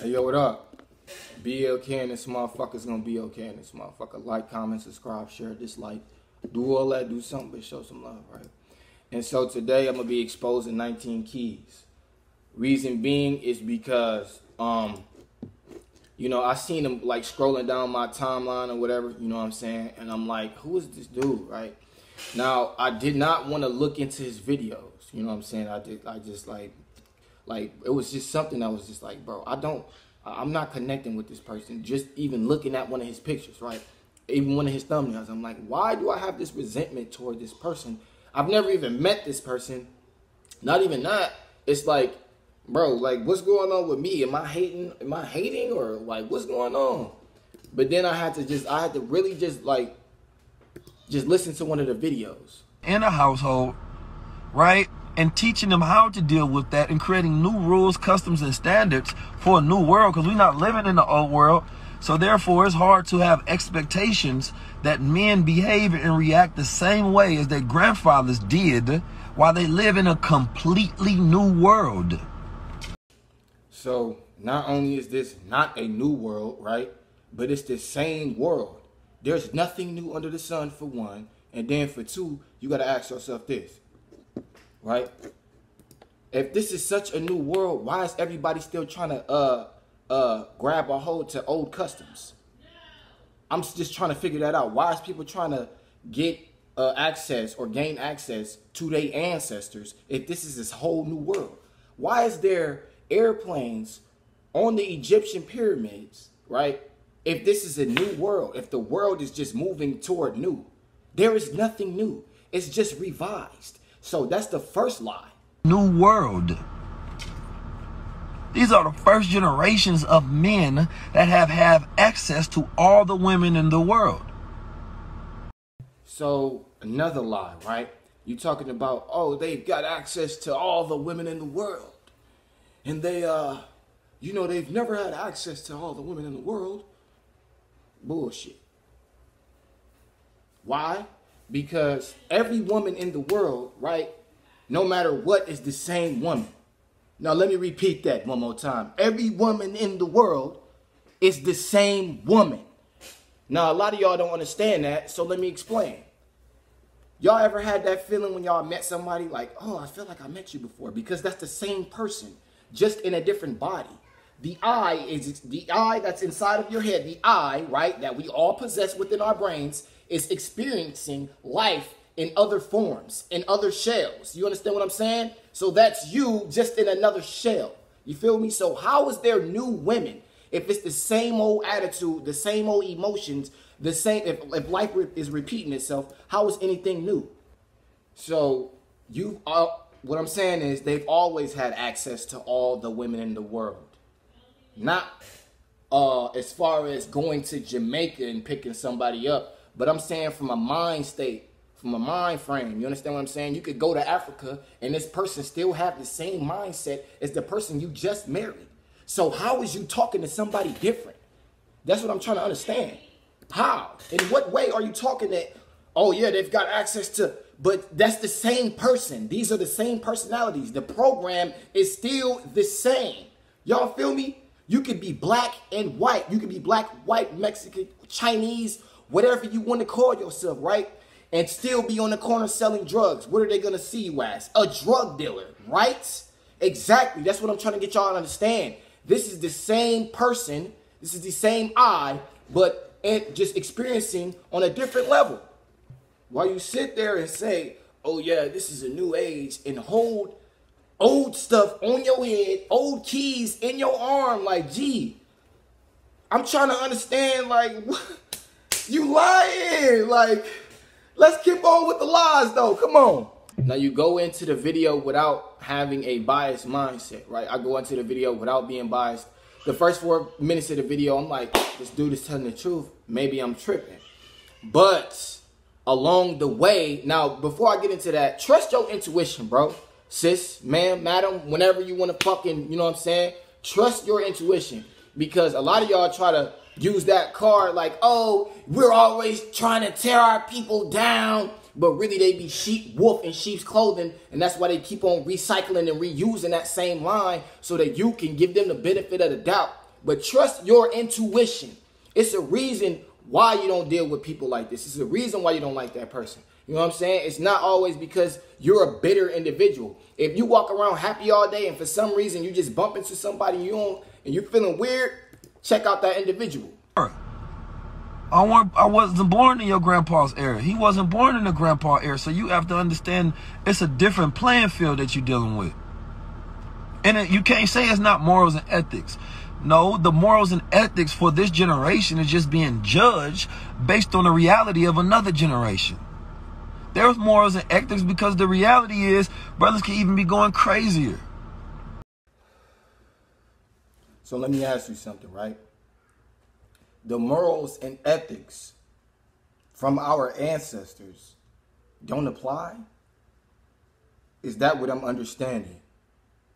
Hey, yo, what up? BLK and this motherfucker's gonna be okay in this motherfucker. Like, comment, subscribe, share, dislike. Do all that, do something, but show some love, right? And so today I'm gonna be exposing 19 keys. Reason being is because, you know, I seen him like scrolling down my timeline or whatever, you know what I'm saying? And I'm like, who is this dude, right? Now, I did not want to look into his videos, you know what I'm saying? I just like, it was just something that was just like, bro, I'm not connecting with this person. Just even looking at one of his pictures, right? Even one of his thumbnails, I'm like, why do I have this resentment toward this person? I've never even met this person. Not even that. It's like, bro, like, what's going on with me? Am I hating or like, what's going on? But then I had to really just listen to one of the videos. In a household, right? And teaching them how to deal with that and creating new rules, customs, and standards for a new world, because we're not living in the old world. So therefore, it's hard to have expectations that men behave and react the same way as their grandfathers did while they live in a completely new world. So not only is this not a new world, right? But it's the same world. There's nothing new under the sun, for one. And then for two, you got to ask yourself this. Right? If this is such a new world, why is everybody still trying to grab a hold to old customs? I'm just trying to figure that out. Why is people trying to get access or gain access to their ancestors if this is this whole new world? Why is there airplanes on the Egyptian pyramids, right? If this is a new world, if the world is just moving toward new, there is nothing new. It's just revised. So that's the first lie. New world. These are the first generations of men that have access to all the women in the world. So another lie, right? You talking about, oh, they've got access to all the women in the world. And they, you know, they've never had access to all the women in the world. Bullshit. Why? Because every woman in the world, right, no matter what, is the same woman. Now, let me repeat that one more time. Every woman in the world is the same woman. Now, a lot of y'all don't understand that, so let me explain. Y'all ever had that feeling when y'all met somebody like, oh, I feel like I met you before? Because that's the same person, just in a different body. The eye that's inside of your head, the eye, right, that we all possess within our brains, is experiencing life in other forms, in other shells. You understand what I'm saying? So that's you just in another shell. You feel me? So how is there new women if it's the same old attitude, the same old emotions, the same, if life is repeating itself, how is anything new? So what I'm saying is they've always had access to all the women in the world. Not as far as going to Jamaica and picking somebody up, but I'm saying from a mind state, from a mind frame. You understand what I'm saying? You could go to Africa and this person still have the same mindset as the person you just married. So how is you talking to somebody different? That's what I'm trying to understand. How? In what way are you talking that, oh yeah, they've got access to, but that's the same person. These are the same personalities. The program is still the same. Y'all feel me? You could be black and white. You could be black, white, Mexican, Chinese, whatever you want to call yourself, right? And still be on the corner selling drugs. What are they going to see you as? A drug dealer, right? Exactly. That's what I'm trying to get y'all to understand. This is the same person. This is the same I, but just experiencing on a different level. While you sit there and say, oh yeah, this is a new age, and hold old stuff on your head, old keys in your arm, like, gee, I'm trying to understand, like, you lying, like, let's keep on with the lies, though, come on. Now, you go into the video without having a biased mindset, right? I go into the video without being biased. The first 4 minutes of the video, I'm like, this dude is telling the truth. Maybe I'm tripping. But along the way, now, before I get into that, trust your intuition, bro. Sis, ma'am, madam, whenever you want to fucking, you know what I'm saying? Trust your intuition. Because a lot of y'all try to use that card like, oh, we're always trying to tear our people down. But really, they be wolf in sheep's clothing. And that's why they keep on recycling and reusing that same line so that you can give them the benefit of the doubt. But trust your intuition. It's a reason why you don't deal with people like this. It's a reason why you don't like that person. You know what I'm saying? It's not always because you're a bitter individual. If you walk around happy all day and for some reason you just bump into somebody and you're feeling weird, check out that individual. I wasn't born in your grandpa's era. He wasn't born in the grandpa era. So you have to understand it's a different playing field that you're dealing with. And you can't say it's not morals and ethics. No, the morals and ethics for this generation is just being judged based on the reality of another generation. There's morals and ethics because the reality is brothers can even be going crazier. So let me ask you something, right? The morals and ethics from our ancestors don't apply? Is that what I'm understanding?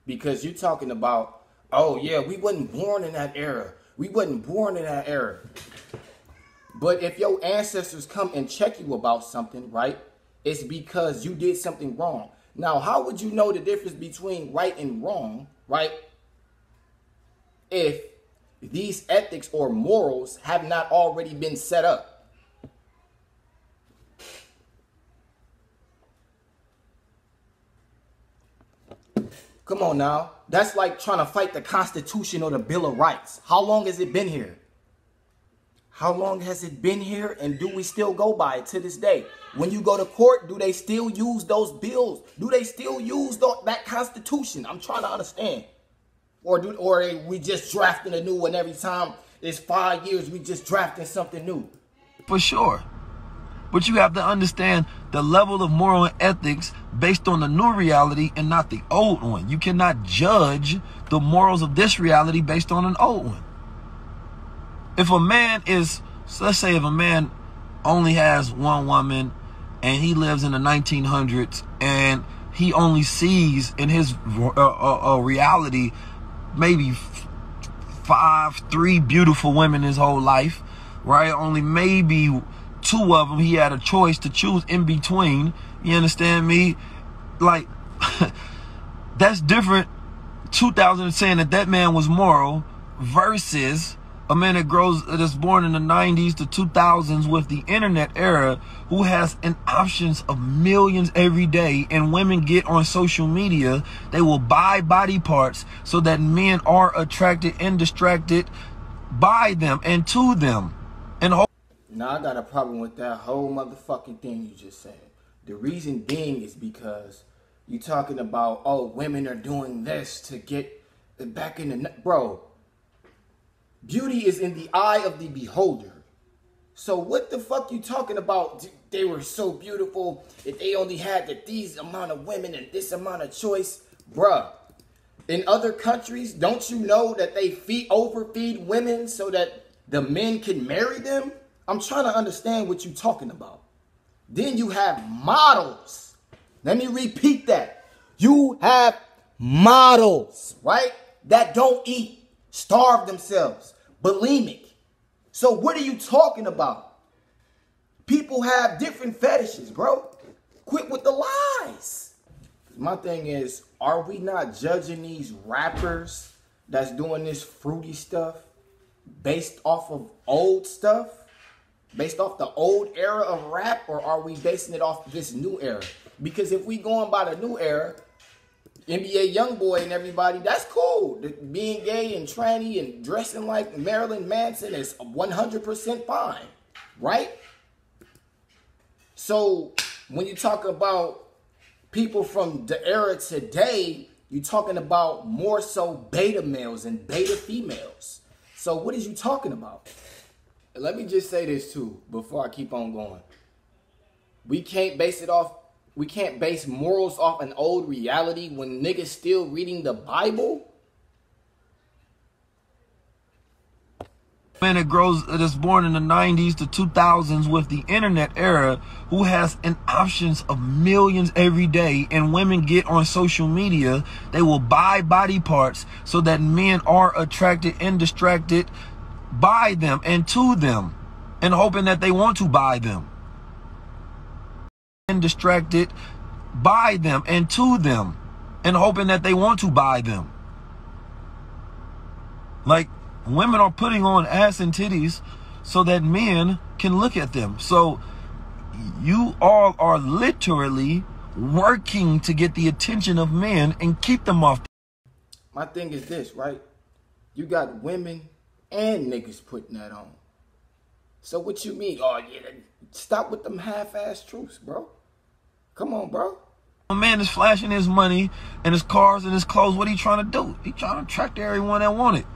Because you're talking about, oh yeah, we wasn't born in that era. We wasn't born in that era. But if your ancestors come and check you about something, right, it's because you did something wrong. Now, how would you know the difference between right and wrong, right, if these ethics or morals have not already been set up? Come on now. That's like trying to fight the Constitution or the Bill of Rights. How long has it been here? How long has it been here, and do we still go by it to this day? When you go to court, do they still use those bills? Do they still use that Constitution? I'm trying to understand. Or we just drafting a new one every time it's 5 years, we just drafting something new? For sure. But you have to understand the level of moral and ethics based on the new reality and not the old one. You cannot judge the morals of this reality based on an old one. If a man is, let's say if a man only has one woman and he lives in the 1900s and he only sees in his reality maybe three beautiful women his whole life, right? Only maybe two of them he had a choice to choose in between. You understand me? Like, that's different. 2000 saying that man was moral versus a man that's born in the 90s to 2000s with the internet era, who has an options of millions every day, and women get on social media, they will buy body parts so that men are attracted and distracted by them and to them. And now I got a problem with that whole motherfucking thing you just said. The reason being is because you talking about, oh, women are doing this to get back in the... Bro, beauty is in the eye of the beholder. So what the fuck you talking about? They were so beautiful if they only had these amount of women and this amount of choice. Bruh, in other countries, don't you know that they overfeed women so that the men can marry them? I'm trying to understand what you're talking about. Then you have models. Let me repeat that. You have models, right? That don't eat, starve themselves, bulimic. So what are you talking about? People have different fetishes, bro. Quit with the lies. My thing is, are we not judging these rappers that's doing this fruity stuff based off of old stuff? Based off the old era of rap, or are we basing it off this new era? Because if we going by the new era, NBA Youngboy and everybody, that's cool. Being gay and tranny and dressing like Marilyn Manson is 100% fine, right? So when you talk about people from the era today, you're talking about more so beta males and beta females. So what is you talking about? Let me just say this too, before I keep on going. We can't base morals off an old reality when niggas still reading the Bible. Man that's born in the 90s to 2000s with the internet era, who has an options of millions every day, and women get on social media, they will buy body parts so that men are attracted and distracted by them and to them, and hoping that they want to buy them. And distracted by them and to them, and hoping that they want to buy them. Like, Women are putting on ass and titties so that men can look at them. So you all are literally working to get the attention of men and keep them off. My thing is this, right? You got women and niggas putting that on. So what you mean? Oh, yeah, stop with them half-ass truths, bro. Come on, bro. A man is flashing his money and his cars and his clothes. What he trying to do? He trying to attract everyone that want it.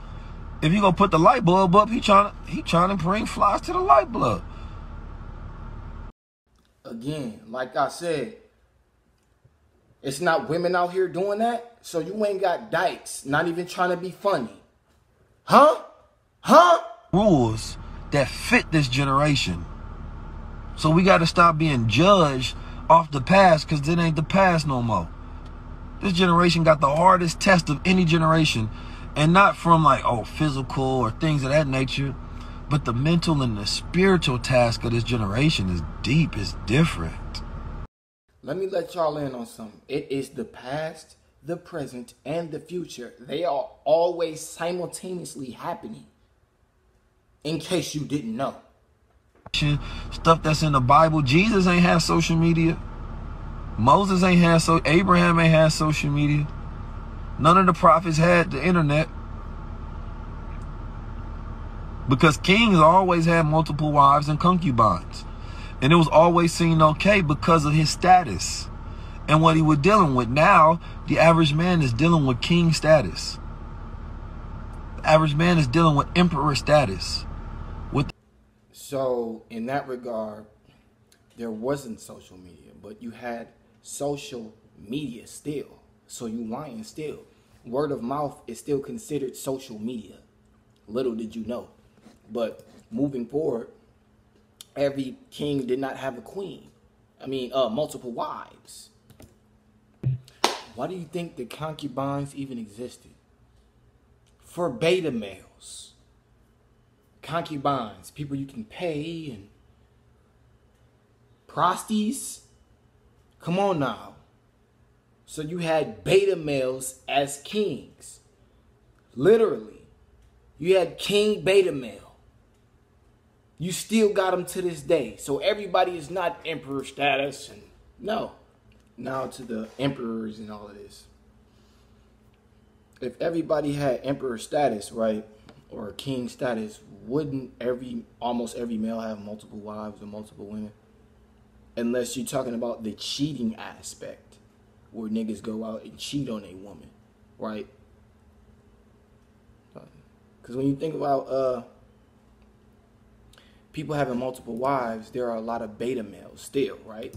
If you gonna put the light bulb up, he trying to bring flies to the light bulb. Again, like I said, it's not women out here doing that. So you ain't got dykes not even trying to be funny. Huh? Rules that fit this generation. So we got to stop being judged off the past, because it ain't the past no more. This generation got the hardest test of any generation, and not from like, oh, physical or things of that nature, but the mental and the spiritual task of this generation is deep, is different. Let me let y'all in on something. It is the past, the present, and the future. They are always simultaneously happening. In case you didn't know. Stuff that's in the Bible. Jesus ain't have social media. Moses ain't had Abraham ain't had social media. None of the prophets had the internet. Because kings always had multiple wives and concubines. And it was always seen okay because of his status and what he was dealing with. Now, the average man is dealing with king status. The average man is dealing with emperor status. So, in that regard, there wasn't social media, but you had social media still. So you lying still. Word of mouth is still considered social media. Little did you know. But moving forward, every king did not have a queen. Multiple wives. Why do you think the concubines even existed? For beta males. Concubines, people you can pay, and prosties. Come on now. So you had beta males as kings. Literally. You had king beta male. You still got them to this day. So everybody is not emperor status. And no. Now to the emperors and all of this. If everybody had emperor status, right, or king status, wouldn't almost every male have multiple wives or multiple women? Unless you're talking about the cheating aspect, where niggas go out and cheat on a woman, right? Because when you think about people having multiple wives, there are a lot of beta males still, right?